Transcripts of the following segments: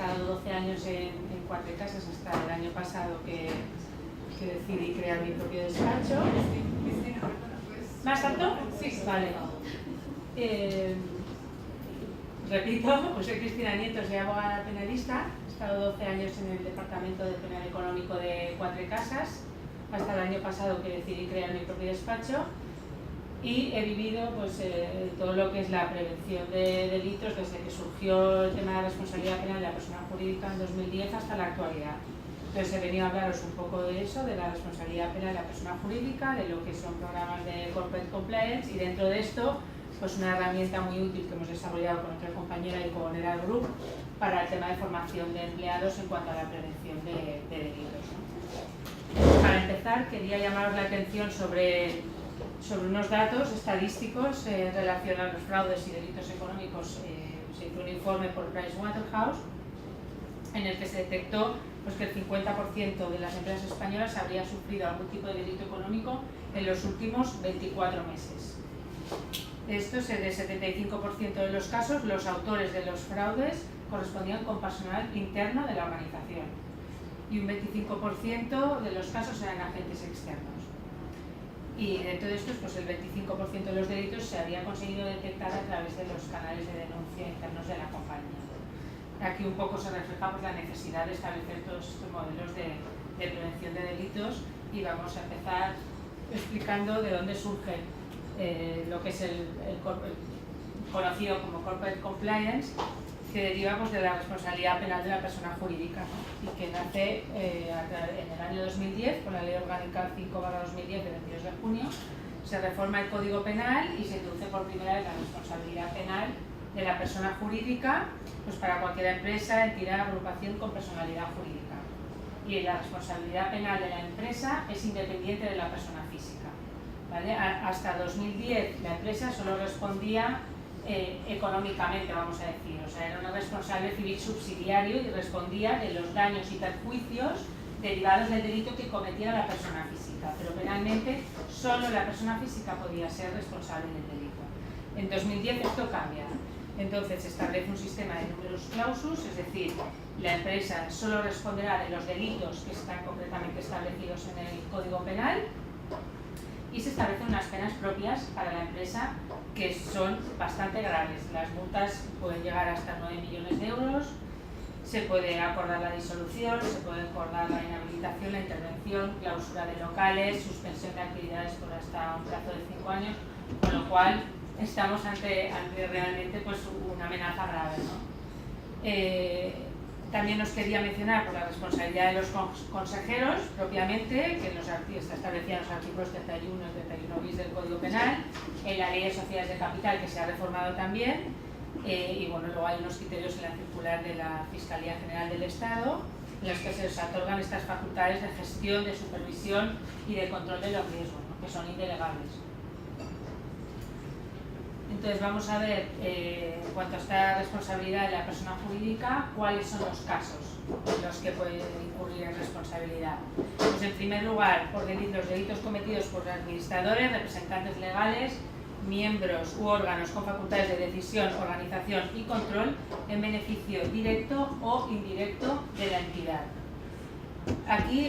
estado 12 años en Cuatrecasas hasta el año pasado que decidí crear mi propio despacho. ¿Más alto? Sí. Vale. Repito, pues soy Cristina Nieto, soy abogada penalista. He estado 12 años en el Departamento de Penal Económico de Cuatrecasas hasta el año pasado que decidí crear mi propio despacho. Y he vivido pues, todo lo que es la prevención de delitos desde que surgió el tema de la responsabilidad penal de la persona jurídica en 2010 hasta la actualidad. Entonces he venido a hablaros un poco de eso, de la responsabilidad penal de la persona jurídica, de lo que son programas de Corporate Compliance y dentro de esto pues una herramienta muy útil que hemos desarrollado con otra compañera y con Eral Group para el tema de formación de empleados en cuanto a la prevención de delitos, ¿no? Para empezar quería llamaros la atención sobre unos datos estadísticos en relación a los fraudes y delitos económicos. Se hizo un informe por Pricewaterhouse en el que se detectó pues, que el 50% de las empresas españolas habría sufrido algún tipo de delito económico en los últimos 24 meses. Esto es el 75% de los casos, los autores de los fraudes correspondían con personal interno de la organización y un 25% de los casos eran agentes externos. Y dentro de estos, pues el 25% de los delitos se había conseguido detectar a través de los canales de denuncia internos de la compañía. Aquí un poco se refleja pues, la necesidad de establecer todos estos modelos de prevención de delitos y vamos a empezar explicando de dónde surge lo que es el conocido como Corporate Compliance, que deriva pues, de la responsabilidad penal de la persona jurídica, ¿no? Y que nace en el año 2010 con la Ley Orgánica 5/2010 de 22 de junio, se reforma el Código Penal y se introduce por primera vez la responsabilidad penal de la persona jurídica pues, para cualquier empresa, entidad, agrupación con personalidad jurídica. Y la responsabilidad penal de la empresa es independiente de la persona física, ¿vale? Hasta 2010 la empresa solo respondía económicamente, vamos a decir, o sea, era un responsable civil subsidiario y respondía de los daños y perjuicios derivados del delito que cometiera la persona física, pero penalmente solo la persona física podía ser responsable del delito. En 2010 esto cambia, entonces se establece un sistema de numerus clausus, es decir, la empresa solo responderá de los delitos que están concretamente establecidos en el Código Penal y se establecen unas penas propias para la empresa que son bastante graves. Las multas pueden llegar hasta 9 millones de euros, se puede acordar la disolución, se puede acordar la inhabilitación, la intervención, clausura de locales, suspensión de actividades por hasta un plazo de 5 años, con lo cual estamos ante realmente pues, una amenaza grave, ¿no? También os quería mencionar por la responsabilidad de los consejeros propiamente, que está establecida en los artículos 31 y 31 bis del Código Penal, en la Ley de Sociedades de Capital que se ha reformado también, y bueno, luego hay unos criterios en la circular de la Fiscalía General del Estado, en los que se les otorgan estas facultades de gestión, de supervisión y de control de los riesgos, ¿no? Que son indelegables. Entonces vamos a ver, en cuanto a esta responsabilidad de la persona jurídica, cuáles son los casos en los que puede incurrir en responsabilidad. Pues en primer lugar, por los delitos cometidos por administradores, representantes legales, miembros u órganos con facultades de decisión, organización y control en beneficio directo o indirecto de la entidad. Aquí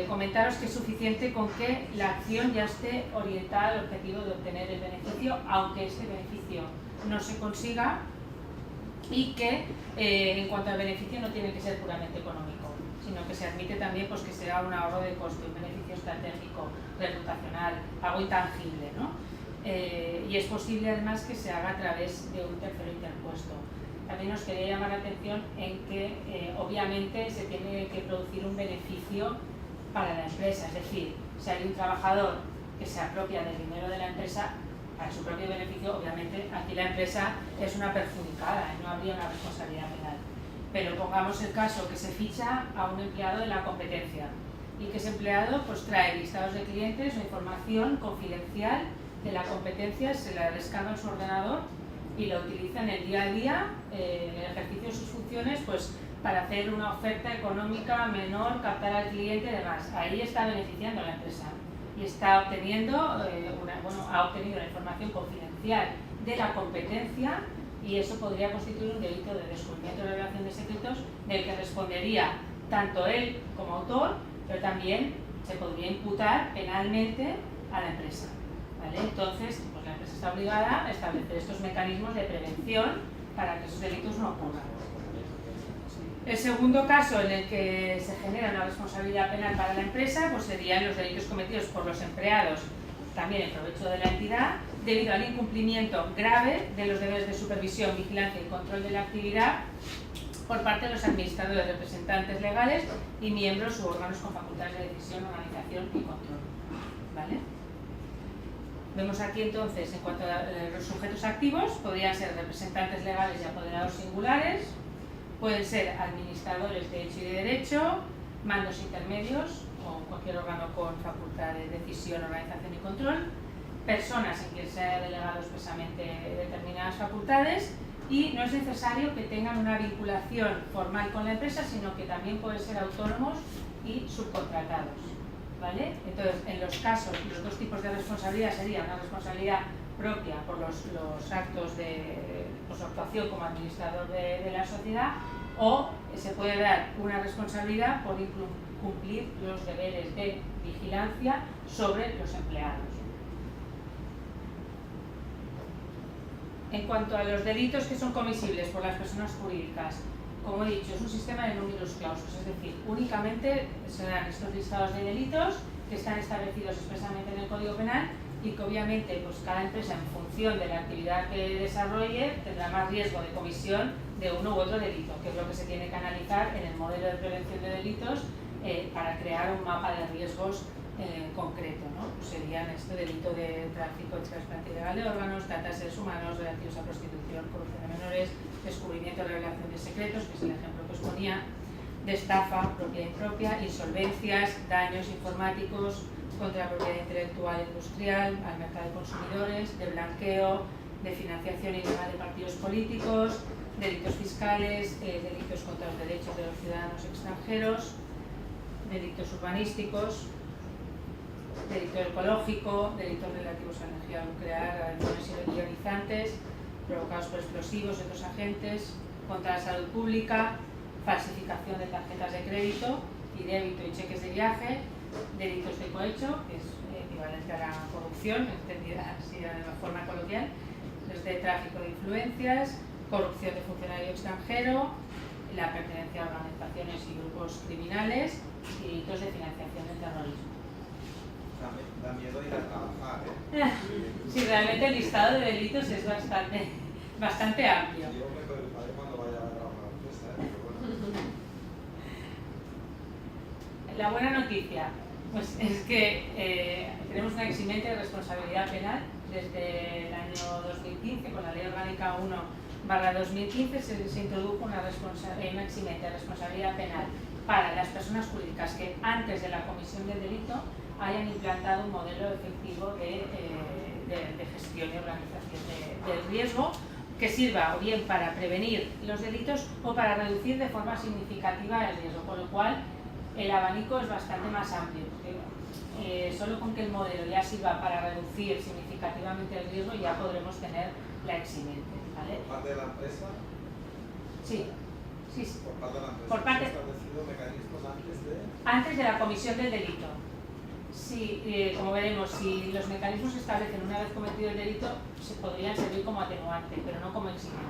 comentaros que es suficiente con que la acción ya esté orientada al objetivo de obtener el beneficio, aunque este beneficio no se consiga, y que en cuanto al beneficio no tiene que ser puramente económico, sino que se admite también pues, que sea un ahorro de coste, un beneficio estratégico, reputacional, algo intangible, ¿no? Y es posible además que se haga a través de un tercero interpuesto. También os quería llamar la atención en que obviamente se tiene que producir un beneficio para la empresa, es decir, si hay un trabajador que se apropia del dinero de la empresa para su propio beneficio, obviamente aquí la empresa es una perjudicada y no habría una responsabilidad penal. Pero pongamos el caso que se ficha a un empleado de la competencia y que ese empleado pues, trae listados de clientes o información confidencial de la competencia, se la descarga en su ordenador y lo utiliza en el día a día, en el ejercicio de sus funciones, pues para hacer una oferta económica menor, captar al cliente y demás. Ahí está beneficiando a la empresa y está obteniendo, ha obtenido la información confidencial de la competencia y eso podría constituir un delito de descubrimiento de revelación de secretos del que respondería tanto él como autor, pero también se podría imputar penalmente a la empresa, ¿vale? Entonces, pues la empresa está obligada a establecer estos mecanismos de prevención para que esos delitos no ocurran. El segundo caso en el que se genera una responsabilidad penal para la empresa pues serían los delitos cometidos por los empleados, también en provecho de la entidad, debido al incumplimiento grave de los deberes de supervisión, vigilancia y control de la actividad por parte de los administradores, representantes legales y miembros u órganos con facultades de decisión, organización y control, ¿vale? Vemos aquí entonces, en cuanto a los sujetos activos, podrían ser representantes legales y apoderados singulares, pueden ser administradores de hecho y de derecho, mandos intermedios o cualquier órgano con facultad de decisión, organización y control, personas en quien se haya delegado expresamente determinadas facultades, y no es necesario que tengan una vinculación formal con la empresa, sino que también pueden ser autónomos y subcontratados, ¿vale? Entonces, en los casos, los dos tipos de responsabilidad serían una responsabilidad propia por los actos por su actuación como administrador de la sociedad, o se puede dar una responsabilidad por cumplir los deberes de vigilancia sobre los empleados. En cuanto a los delitos que son comisibles por las personas jurídicas, como he dicho, es un sistema de numerus clausus, es decir, únicamente serán estos listados de delitos que están establecidos expresamente en el Código Penal y que obviamente pues, cada empresa en función de la actividad que desarrolle tendrá más riesgo de comisión de uno u otro delito, que es lo que se tiene que analizar en el modelo de prevención de delitos para crear un mapa de riesgos concreto, ¿no? Pues serían este delito de tráfico, trasplante ilegal de órganos, trata de seres humanos relativos a prostitución, corrupción de menores, descubrimiento de revelación de secretos, que es el ejemplo que os ponía, de estafa propia e impropia, insolvencias, daños informáticos contra la propiedad intelectual e industrial, al mercado de consumidores, de blanqueo, de financiación ilegal de partidos políticos, delitos fiscales, delitos contra los derechos de los ciudadanos extranjeros, delitos urbanísticos, delito ecológico, delitos relativos a energía nuclear, radiaciones ionizantes provocados por explosivos y otros agentes, contra la salud pública, falsificación de tarjetas de crédito y débito y cheques de viaje, delitos de cohecho, que es equivalente a la corrupción, entendida así de forma coloquial, los de tráfico de influencias, corrupción de funcionario extranjero, la pertenencia a organizaciones y grupos criminales y delitos de financiación del terrorismo. Da miedo ir a trabajar, ¿eh? Sí, realmente el listado de delitos es bastante amplio. Yo me preocuparé cuando vaya a trabajar a la fiesta, pero bueno. La buena noticia pues, es que tenemos una eximente de responsabilidad penal desde el año 2015, con la Ley Orgánica 1/2015 se introdujo una eximente de responsabilidad penal para las personas jurídicas que antes de la comisión del delito hayan implantado un modelo efectivo de gestión y organización del riesgo que sirva o bien para prevenir los delitos o para reducir de forma significativa el riesgo, con lo cual el abanico es bastante más amplio. Solo con que el modelo ya sirva para reducir significativamente el riesgo ya podremos tener la eximente, ¿vale? ¿Por parte de la empresa? Sí. Por parte de la empresa. Por parte... ¿Se han establecido mecanismos antes de la comisión del delito? Sí, como veremos, si los mecanismos se establecen una vez cometido el delito, se podrían servir como atenuante, pero no como eximente,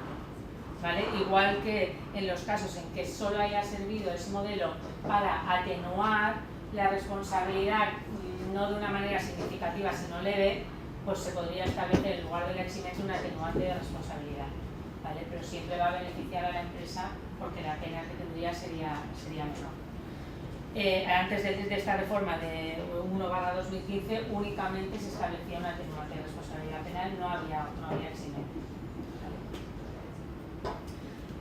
¿vale? Igual que en los casos en que solo haya servido ese modelo para atenuar la responsabilidad, no de una manera significativa, sino leve, pues se podría establecer en lugar de la eximente un atenuante de responsabilidad, ¿vale? Pero siempre va a beneficiar a la empresa porque la pena que tendría sería menor. Antes de esta reforma de 1/2015 únicamente se establecía una atenuante de responsabilidad penal, no había eximente.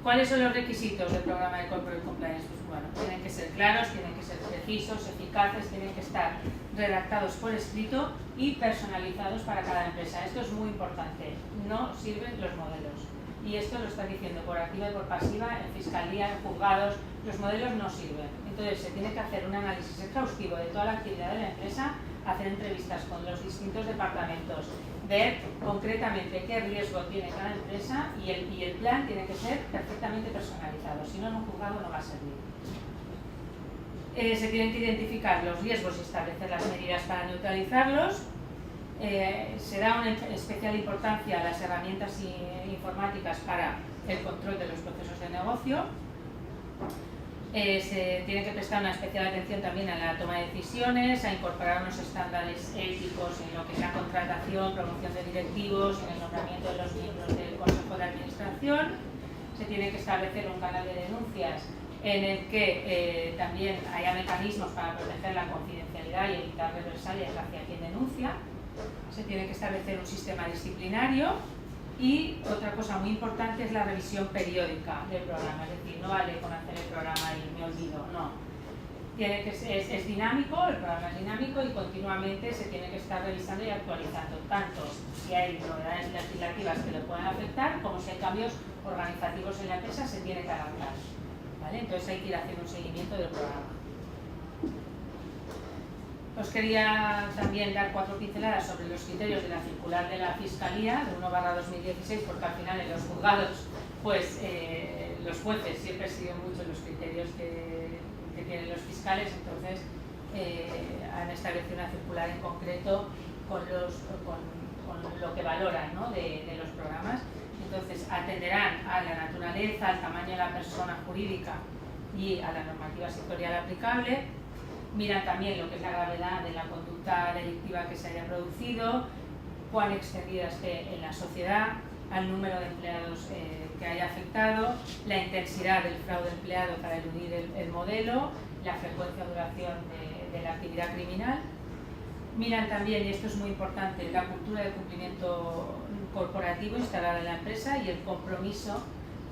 ¿Cuáles son los requisitos del programa de Corporate Compliance? Pues bueno, tienen que ser claros, tienen que ser precisos, eficaces, tienen que estar redactados por escrito y personalizados para cada empresa. Esto es muy importante, no sirven los modelos. Y esto lo está diciendo por activa y por pasiva, en fiscalía, en juzgados, los modelos no sirven. Entonces se tiene que hacer un análisis exhaustivo de toda la actividad de la empresa, hacer entrevistas con los distintos departamentos, ver concretamente qué riesgo tiene cada empresa y el plan tiene que ser perfectamente personalizado, si no, en un juzgado no va a servir. Se tienen que identificar los riesgos y establecer las medidas para neutralizarlos. Se da una especial importancia a las herramientas informáticas para el control de los procesos de negocio. Se tiene que prestar una especial atención también a la toma de decisiones, a incorporar unos estándares éticos en lo que es la contratación, promoción de directivos, en el nombramiento de los miembros del Consejo de Administración. Se tiene que establecer un canal de denuncias en el que también haya mecanismos para proteger la confidencialidad y evitar represalias hacia quien denuncia. Se tiene que establecer un sistema disciplinario. Y otra cosa muy importante es la revisión periódica del programa, es decir, no vale con hacer el programa y me olvido, no. Es dinámico, el programa es dinámico y continuamente se tiene que estar revisando y actualizando, tanto si hay novedades legislativas que le puedan afectar, como si hay cambios organizativos en la empresa, se tiene que adaptar, ¿vale? Entonces hay que ir haciendo un seguimiento del programa. Os quería también dar 4 pinceladas sobre los criterios de la circular de la Fiscalía, de 1/2016, porque al final en los juzgados, pues los jueces siempre siguen mucho los criterios que tienen los fiscales, entonces han establecido una circular en concreto con lo que valoran, ¿no?, de los programas. Entonces atenderán a la naturaleza, al tamaño de la persona jurídica y a la normativa sectorial aplicable. Miran también lo que es la gravedad de la conducta delictiva que se haya producido, cuán extendida esté en la sociedad, al número de empleados que haya afectado, la intensidad del fraude empleado para eludir el modelo, la frecuencia o duración de la actividad criminal. Miran también, y esto es muy importante, la cultura de cumplimiento corporativo instalada en la empresa y el compromiso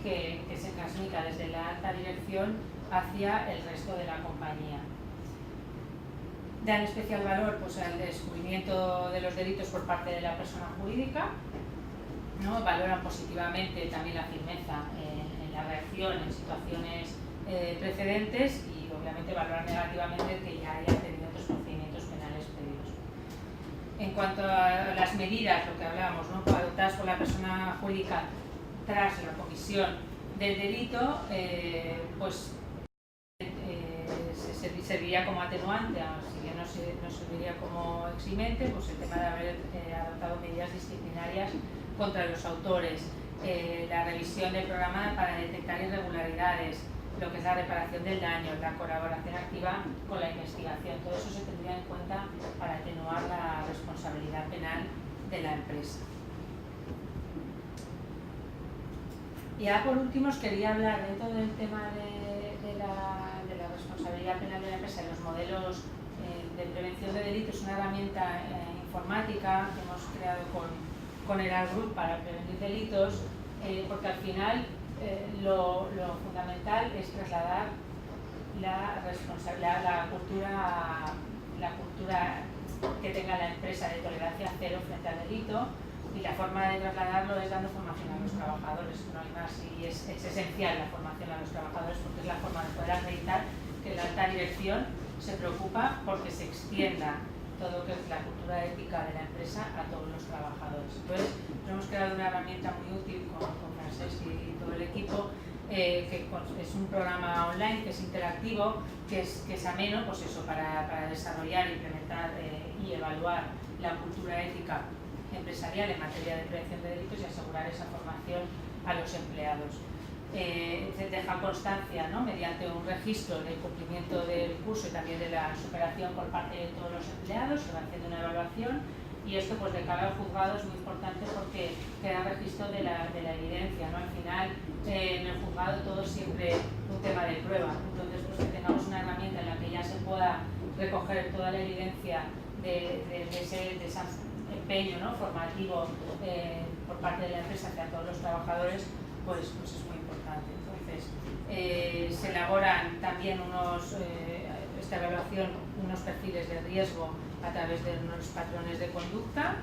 que se transmita desde la alta dirección hacia el resto de la compañía. Dan especial valor, pues, al descubrimiento de los delitos por parte de la persona jurídica, ¿no? Valoran positivamente también la firmeza en la reacción en situaciones precedentes y obviamente valoran negativamente que ya haya tenido otros procedimientos penales previos. En cuanto a las medidas, lo que hablábamos, ¿no?, adoptadas por la persona jurídica tras la comisión del delito, pues serviría como atenuante, si bien no serviría como eximente, pues el tema de haber adoptado medidas disciplinarias contra los autores, la revisión del programa para detectar irregularidades, lo que es la reparación del daño, la colaboración activa con la investigación, todo eso se tendría en cuenta para atenuar la responsabilidad penal de la empresa. Y ya por último os quería hablar dentro del tema de la responsabilidad penal de la empresa y los modelos de prevención de delitos, una herramienta informática que hemos creado con el Group para prevenir delitos, porque al final lo fundamental es trasladar la cultura que tenga la empresa de tolerancia cero frente al delito, y la forma de trasladarlo es dando formación a los trabajadores, no hay más, y es esencial la formación a los trabajadores porque es la forma de poder acreditar que la alta dirección se preocupa porque se extienda todo lo que es la cultura ética de la empresa a todos los trabajadores. Entonces, nos hemos creado una herramienta muy útil con Francesc y todo el equipo, que es un programa online que es interactivo, que es ameno, pues eso, para desarrollar, implementar y evaluar la cultura ética empresarial en materia de prevención de delitos y asegurar esa formación a los empleados. Se deja constancia, ¿no?, mediante un registro del cumplimiento del curso y también de la superación por parte de todos los empleados, se va haciendo una evaluación, y esto, pues, de cara al juzgado es muy importante porque queda registro de la evidencia, ¿no? Al final en el juzgado todo es siempre un tema de prueba, entonces pues que tengamos una herramienta en la que ya se pueda recoger toda la evidencia de ese empeño, ¿no?, formativo por parte de la empresa hacia todos los trabajadores, pues es muy importante. Entonces se elaboran también esta evaluación, unos perfiles de riesgo a través de unos patrones de conducta,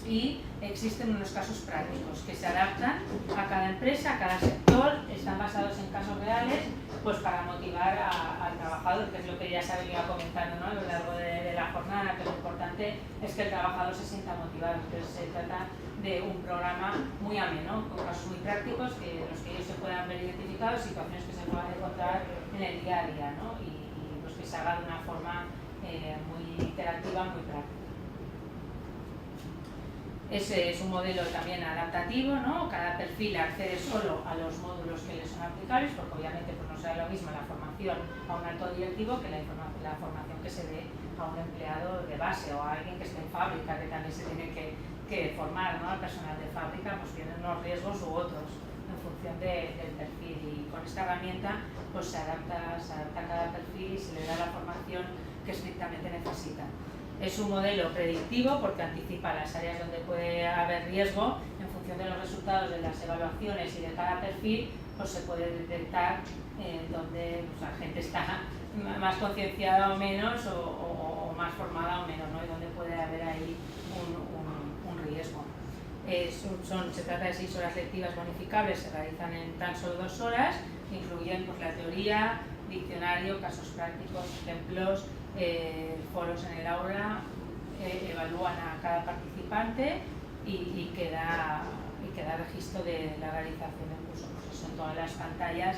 y existen unos casos prácticos que se adaptan a cada empresa, a cada sector, están basados en casos reales, pues para motivar al trabajador, que es lo que ya se ha venido comentando, ¿no?, a lo largo de la jornada, que lo importante es que el trabajador se sienta motivado. Entonces se trata de un programa muy ameno, con casos muy prácticos, que los que ellos se puedan ver identificados, situaciones que se puedan encontrar en el día a día, ¿no?, y pues que se haga de una forma muy interactiva, muy práctica. Ese es un modelo también adaptativo, ¿no? Cada perfil accede solo a los módulos que le son aplicables, porque obviamente pues no será lo mismo la formación a un alto directivo que la formación que se dé a un empleado de base o a alguien que esté en fábrica, que también se tiene que formar, ¿no? Al personal de fábrica pues tiene unos riesgos u otros en función del perfil, y con esta herramienta pues se adapta a cada perfil y se le da la formación que estrictamente necesita. Es un modelo predictivo porque anticipa las áreas donde puede haber riesgo. En función de los resultados de las evaluaciones y de cada perfil, pues se puede detectar donde pues, la gente está más concienciada o menos, o más formada o menos, ¿no?, y donde puede haber ahí un riesgo. Se trata de 6 horas lectivas bonificables, se realizan en tan solo 2 horas, incluyen pues, la teoría, diccionario, casos prácticos, ejemplos, foros en el aula, evalúan a cada participante y queda registro de la realización del curso, pues eso en todas las pantallas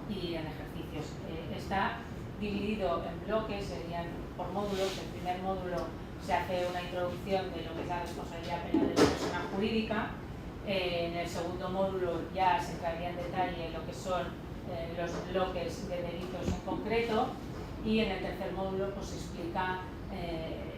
y en ejercicios. Está dividido en bloques, serían por módulos. El primer módulo se hace una introducción de lo que es la responsabilidad penal de la persona jurídica. En el segundo módulo ya se entraría en detalle lo que son los bloques de delitos en concreto, y en el tercer módulo pues se explica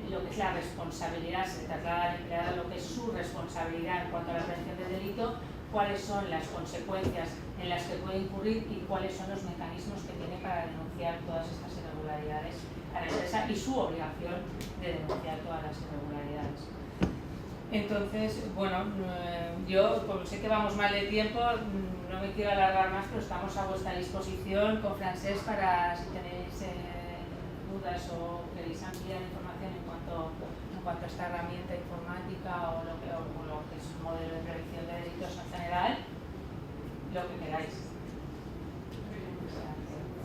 lo que es la responsabilidad, se traslada al empleado lo que es su responsabilidad en cuanto a la prevención del delito, cuáles son las consecuencias en las que puede incurrir y cuáles son los mecanismos que tiene para denunciar todas estas irregularidades a la empresa y su obligación de denunciar todas las irregularidades. Entonces, bueno, yo como sé que vamos mal de tiempo, no me quiero alargar más, pero estamos a vuestra disposición con Francesc para si tenéis dudas o queréis ampliar información en cuanto a esta herramienta informática o lo que es un modelo de prevención de delitos en general, lo que queráis.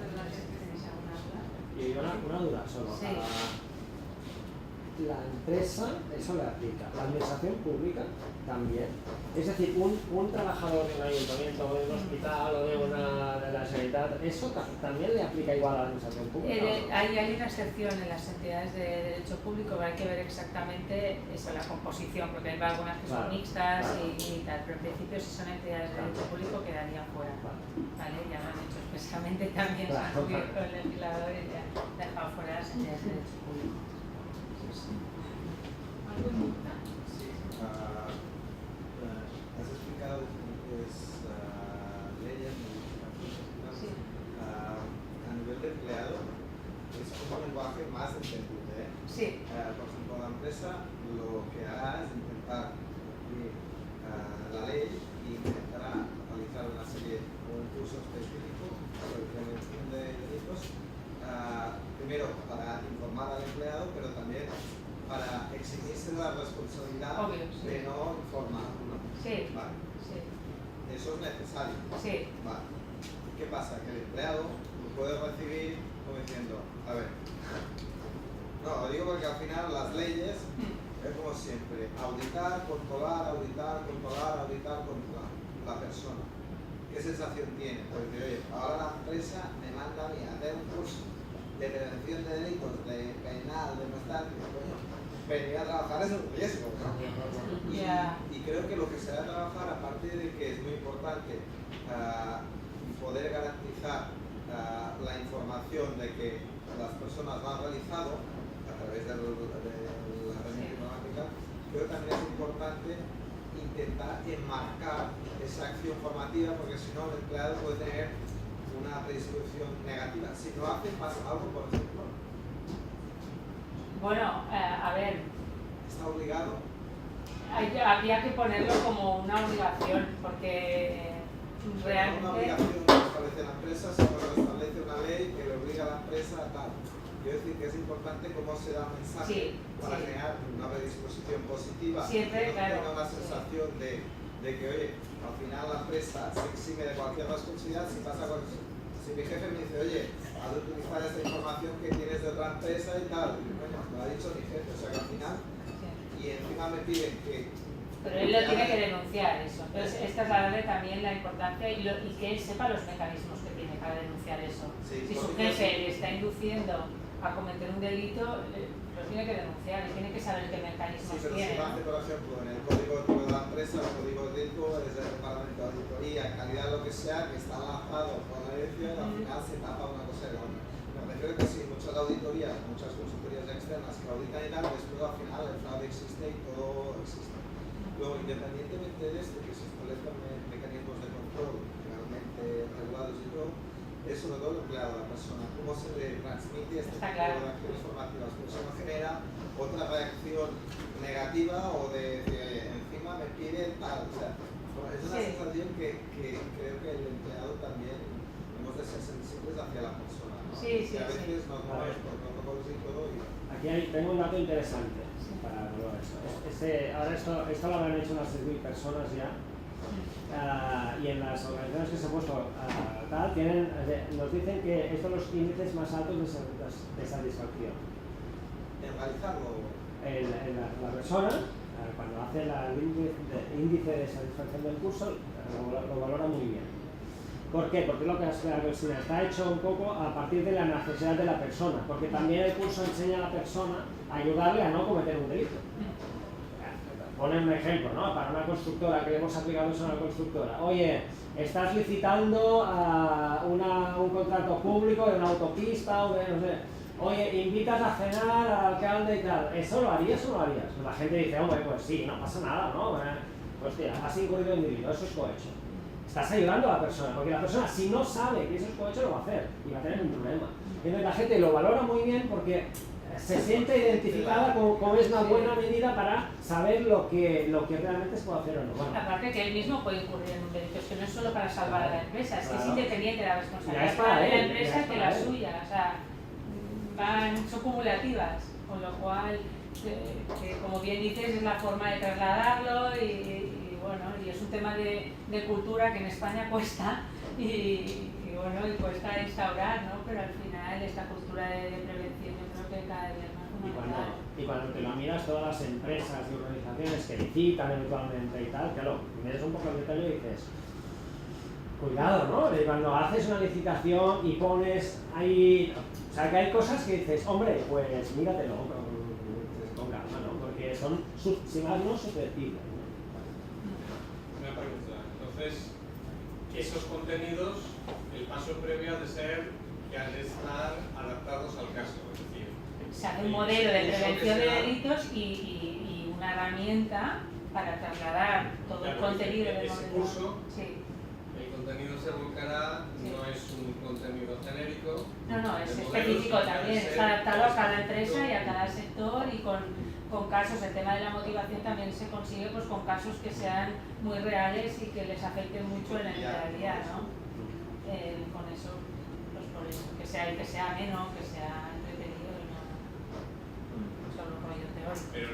¿Tenéis alguna duda? Y una duda solo. Sí. La empresa, eso le aplica. La administración pública también. Es decir, un trabajador de un ayuntamiento o de un hospital o de la sanidad, ¿eso también le aplica igual a la administración pública? Hay una excepción en las entidades de derecho público, pero hay que ver exactamente eso, la composición, porque hay algunas que son mixtas y tal, pero en principio si son entidades de derecho público quedarían fuera. ¿Vale? Ya lo han hecho expresamente también, se han cubierto el legislador y ya han dejado fuera las entidades de derecho público. Sí, has explicado diferentes leyes, modificaciones. Sí. A nivel de empleado, es un lenguaje más entendible, ¿eh? Sí. Por ejemplo, la empresa lo que hará es intentar cumplir la ley y intentará realizar una serie o un curso específico sobre prevención de delitos, primero para informar al empleado, pero también para eximirse la responsabilidad de no informar, ¿no? Sí. Vale. Sí. Eso es necesario. Sí. Vale. ¿Qué pasa? Que el empleado lo puede recibir como diciendo, a ver, no, lo digo porque al final las leyes es como siempre, auditar, controlar la persona. ¿Qué sensación tiene? Porque oye, ahora la empresa me manda a mí a hacer un curso de prevención de delitos, de penal, de constancia, coño, venir a trabajar es un riesgo, ¿no? Y creo que lo que se va a trabajar, aparte de que es muy importante poder garantizar la información de que las personas lo han realizado a través de la herramienta informática, creo que también es importante intentar enmarcar esa acción formativa, porque si no el empleado puede tener una predisposición negativa. Si no hace, pasa algo, por ejemplo. Bueno, a ver. ¿Está obligado? Había que ponerlo como una obligación, porque realmente... No una obligación que establece la empresa, sino que establece una ley que le obliga a la empresa a tal. Quiero decir que es importante cómo se da un mensaje para generar una predisposición positiva, siempre, que no tenga una sensación de de que, oye, al final la empresa se exime de cualquier responsabilidad si mi jefe me dice, oye, has de utilizar esta información que tienes de otra empresa y tal, y coño, me lo ha dicho mi jefe, o sea que al final, y encima me piden que... Pero él lo tiene que denunciar eso, entonces es trasladarle también la importancia y que él sepa los mecanismos que tiene para denunciar eso. Sí, si su jefe le está induciendo a cometer un delito, lo tiene que denunciar y tiene que saber qué mecanismos sí, pero tiene. si lo hace, por ejemplo, en el código ético de la empresa, el código ético es del departamento de auditoría, calidad, lo que sea, que está lanzado por la dirección, al final se tapa una cosa y la otra. Me refiero que sí, muchas auditorías, muchas consultorías externas que auditan y tal, después al final el fraude existe y todo existe. Luego, independientemente de esto, que se establezcan mecanismos de control legalmente regulados y todo, es sobre todo el empleado, la persona, cómo se le transmite este tipo de acciones formativas, pues eso no genera otra reacción negativa o de encima me pide tal, o sea, es una sensación que creo que el empleado también hemos de ser sensibles hacia la persona, ¿no? Sí, que a veces nos movemos por protocolos y todo. Aquí tengo un dato interesante para todo esto. Ahora esto lo habrán hecho unas 6.000 personas ya. Y en las organizaciones que se han puesto tal, nos dicen que estos son los índices más altos de satisfacción. En realizarlo. La persona, cuando hace el índice de satisfacción del curso, lo valora muy bien. ¿Por qué? Porque lo que está hecho un poco a partir de la necesidad de la persona, porque también el curso enseña a la persona a ayudarle a no cometer un delito. Poner un ejemplo, ¿no? Para una constructora, que hemos aplicado eso a una constructora. Oye, estás licitando un contrato público de una autopista o de, no sé. Oye, invitas a cenar al alcalde y tal. ¿Eso lo harías o no lo harías? Pues la gente dice, hombre, pues sí, no pasa nada, ¿no? Hostia, has incurrido en delito, eso es cohecho. Estás ayudando a la persona, porque la persona, si no sabe que eso es cohecho, lo va a hacer y va a tener un problema. Entonces la gente lo valora muy bien porque se siente identificada como es una buena medida para saber lo que realmente se puede hacer o no. Bueno. Aparte que él mismo puede incurrir en un delito, es que no es solo para salvar a la empresa, es que es independiente de la responsabilidad es para de la él, empresa que la suya, o sea, son cumulativas, con lo cual, que como bien dices, es la forma de trasladarlo y bueno, y es un tema de cultura que en España cuesta y cuesta instaurar, ¿no? Pero al final esta cultura de prevención yo creo que cada día es más fundamental. Y cuando te lo miras, todas las empresas y organizaciones que licitan eventualmente y tal, claro, miras un poco el detalle y dices, cuidado, ¿no? Y cuando haces una licitación y pones ahí, o sea, que hay cosas que dices, hombre, pues míratelo con calma, ¿no? Porque son, si más no, susceptibles, ¿no? Una pregunta, entonces, esos contenidos, el paso previo ha de ser que han de estar adaptados al caso, es decir, se hace un modelo de prevención de delitos y una herramienta para trasladar todo el contenido del ese modelo. curso, sí. el contenido se volcará, no es un contenido genérico. No, es específico también, está adaptado a cada empresa y a cada sector y con casos, el tema de la motivación también se consigue pues con casos que sean muy reales y que les afecten mucho en la día, ¿no? Con eso, pues por eso, que sea ameno, que sea entretenido y no solo un rollo teórico. Pero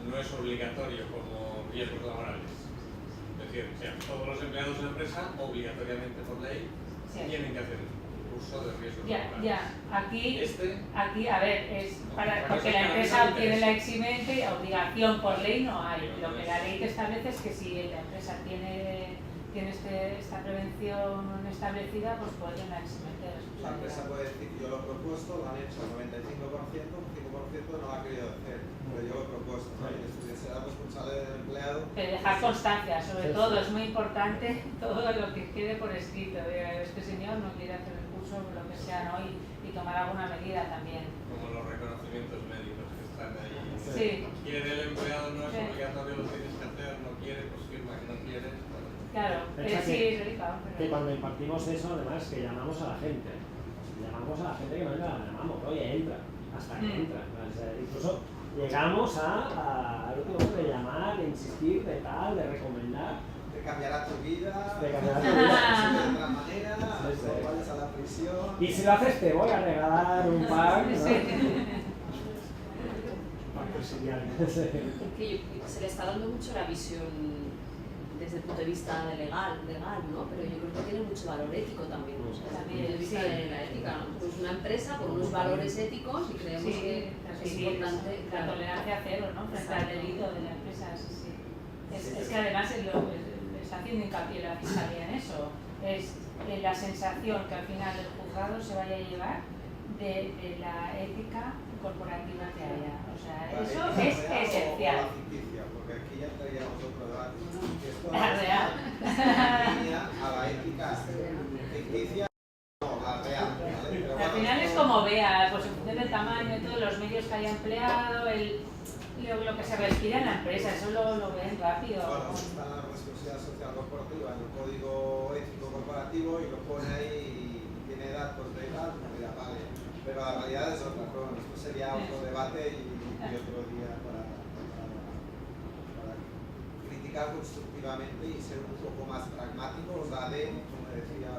no es obligatorio como riesgos laborales. Es decir, todos los empleados de la empresa, obligatoriamente por ley, tienen que hacer un curso de riesgos laborales. Aquí, a ver, es porque la empresa obtiene la eximente, obligación por ley no hay. Lo que la ley te establece es que si la empresa tiene esta prevención establecida, pues puede tener la eximente de responsabilidad. La empresa puede decir, yo lo he propuesto, lo han hecho el 95%, un 5% no lo ha querido hacer, pero yo lo he propuesto, ¿no? Y después será responsable del empleado. Pero dejar constancia, sobre todo, es muy importante todo lo que quede por escrito. Este señor no quiere hacer el curso, lo que sea, ¿no? Y tomar alguna medida también. Como los reconocimientos médicos que están ahí. Sí. Quiere el empleado, no es obligatorio, lo tienes que hacer, no quiere, pues firma que no quiere. Claro, sí, es delicado. Que cuando impartimos eso, además, que llamamos a la gente. Llamamos a la gente que no entra, la llamamos, oye, entra, hasta que entra. O sea, incluso llegamos al último punto de llamar, de insistir, de tal, de recomendar. Te cambiará tu vida, de otra manera, no vayas a la prisión. Y si lo haces, te voy a regalar un par, ¿no? Porque se le está dando mucho la visión desde el punto de vista legal, ¿no? Pero yo creo que tiene mucho valor ético también, ¿no? Desde el punto de vista de la ética, ¿no? Pues una empresa con unos valores éticos y creemos que es importante. La tolerancia cero, ¿no? Frente al delito de la empresa, sí. Es que además está haciendo hincapié la fiscalía en eso. Es la sensación que al final el juzgado se vaya a llevar de la ética corporativa que haya. O sea, eso es esencial. Porque aquí ya traíamos otro debate. La real. A la ética ficticia, no, la real. ¿Vale? Pero Al final es como vea, pues en función del tamaño, de todos los medios que haya empleado, lo que se respira en la empresa, eso lo ven rápido. Bueno, está la responsabilidad social corporativa en el código ético corporativo y lo pone ahí y tiene datos de edad, pues mira, vale. Pero la realidad es otra, pero bueno, esto sería otro debate y otro día para criticar constructivamente y ser un poco más pragmáticos, la de, como decía